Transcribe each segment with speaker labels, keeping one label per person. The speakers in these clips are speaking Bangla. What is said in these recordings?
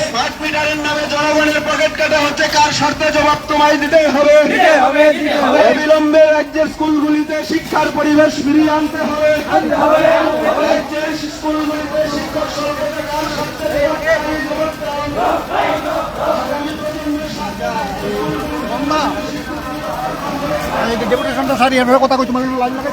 Speaker 1: স্মার্ট মিটারের নামে জনগণের পকেট কাটা হচ্ছে, কার শর্তে জবাব তোমায় দিতেই হবে। অবিলম্বে রাজ্যের স্কুলগুলিতে শিক্ষার পরিবেশ ফিরিয়ে আনতে হবে। রাজ্যের স্কুলগুলিতে শিক্ষক সংকটে কার শর্তে
Speaker 2: ডেপুটেশনটা সারি এভাবে কথা কই তোমার লাইন লাগাই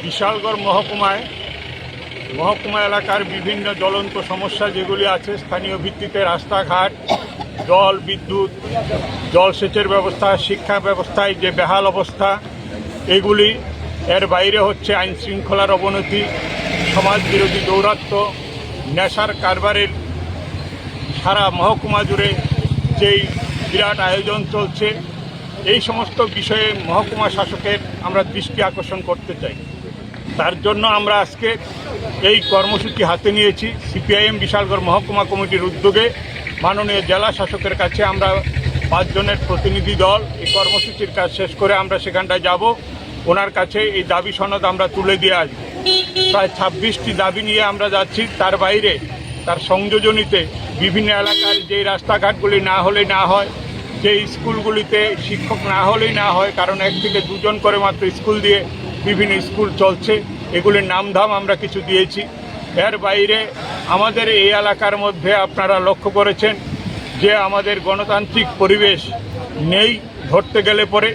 Speaker 3: বিশালগড় মহকুমা এলাকার বিভিন্ন জ্বলন্ত সমস্যা যেগুলি আছে, স্থানীয় ভিত্তিতে রাস্তাঘাট, জল, বিদ্যুৎ, জলসেচের ব্যবস্থা, শিক্ষা ব্যবস্থায় যে বেহাল অবস্থা, এগুলি এর বাইরে হচ্ছে আইন শৃঙ্খলার অবনতি, সমাজ বিরোধী দৌরাত্ম্য, নেশার কারবারের সারা মহকুমা জুড়ে যেই বিরাট আয়োজন চলছে, এই সমস্ত বিষয়ে মহকুমা শাসকের আমরা দৃষ্টি আকর্ষণ করতে চাই। তার জন্য আমরা আজকে এই কর্মসূচি হাতে নিয়েছি। সিপিআইএম বিশালগড় মহকুমা কমিটির উদ্যোগে মাননীয় জেলা শাসকের কাছে আমরা 5 জনের প্রতিনিধি দল এই কর্মসূচির কাজ শেষ করে আমরা সেখানটায় যাব। ওনার কাছে এই দাবি সনদ আমরা তুলে দিয়ে আসব। প্রায় 26টি দাবি নিয়ে আমরা যাচ্ছি। তার বাইরে তার সংযোজনীতে বিভিন্ন এলাকার যেই রাস্তাঘাটগুলি না হলেই না হয়, যে স্কুলগুলিতে শিক্ষক না হলেই না হয়, কারণ 1 থেকে 2 জন করে মাত্র স্কুল দিয়ে বিভিন্ন স্কুল চলছে, এগুলির নামধাম আমরা কিছু দিয়েছি। এর বাইরে আমাদের এই এলাকার মধ্যে আপনারা লক্ষ্য করেছেন যে আমাদের গণতান্ত্রিক পরিবেশ নেই। ধরতে গেলে পরে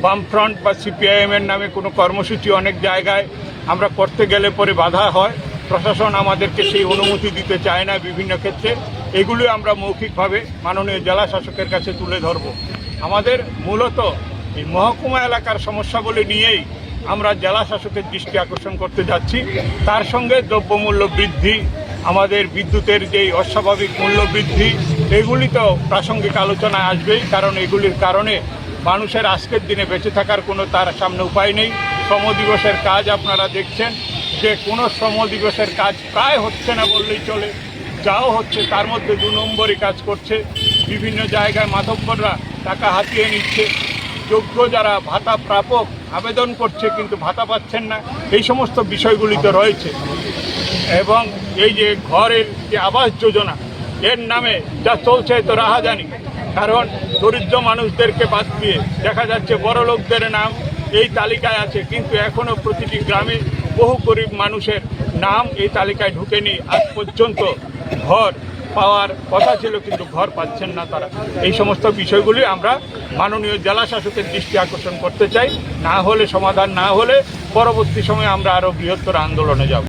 Speaker 3: বামফ্রন্ট বা সিপিআইএমের নামে কোনো কর্মসূচি অনেক জায়গায় আমরা করতে গেলে পরে বাধা হয়, প্রশাসন আমাদেরকে সেই অনুমতি দিতে চায় না বিভিন্ন ক্ষেত্রে। এগুলি আমরা মৌখিকভাবে মাননীয় জেলা শাসকের কাছে তুলে ধরব। আমাদের মূলত এই মহকুমা এলাকার সমস্যাগুলি নিয়েই আমরা জেলা শাসকের দৃষ্টি আকর্ষণ করতে যাচ্ছি। তার সঙ্গে দ্রব্যমূল্য বৃদ্ধি, আমাদের বিদ্যুতের যেই অস্বাভাবিক মূল্য বৃদ্ধি, এগুলি তো প্রাসঙ্গিক আলোচনায় আসবেই, কারণ এগুলির কারণে মানুষের আজকের দিনে বেঁচে থাকার কোনো তার সামনে উপায় নেই। শ্রম দিবসের কাজ আপনারা দেখছেন যে কোনো শ্রম দিবসের কাজ প্রায় হচ্ছে না বললেই চলে। যাও হচ্ছে তার মধ্যে 2 নম্বরই কাজ করছে। বিভিন্ন জায়গায় মাতব্বররা টাকা হাতিয়ে নিচ্ছে। যোগ্য যারা ভাতা প্রাপক আবেদন করছে কিন্তু ভাতা পাচ্ছেন না, এই সমস্ত বিষয়গুলি তো রয়েছে। এবং এই যে ঘরের যে আবাস যোজনা, এর নামে যা চলছে তো রাহাজানি, কারণ দরিদ্র মানুষদেরকে বাদ দিয়ে দেখা যাচ্ছে বড় লোকদের নাম এই তালিকায় আছে, কিন্তু এখনও প্রতিটি গ্রামে বহু গরিব মানুষের নাম এই তালিকায় ঢুকেনি। আজ পর্যন্ত ঘর পাওয়ার কথা ছিল কিন্তু ঘর পাচ্ছেন না তারা। এই সমস্ত বিষয়গুলি আমরা মাননীয় জেলা শাসকের দৃষ্টি আকর্ষণ করতে চাই। না হলে, সমাধান না হলে পরবর্তী সময়ে আমরা আরও বৃহত্তর আন্দোলনে যাব।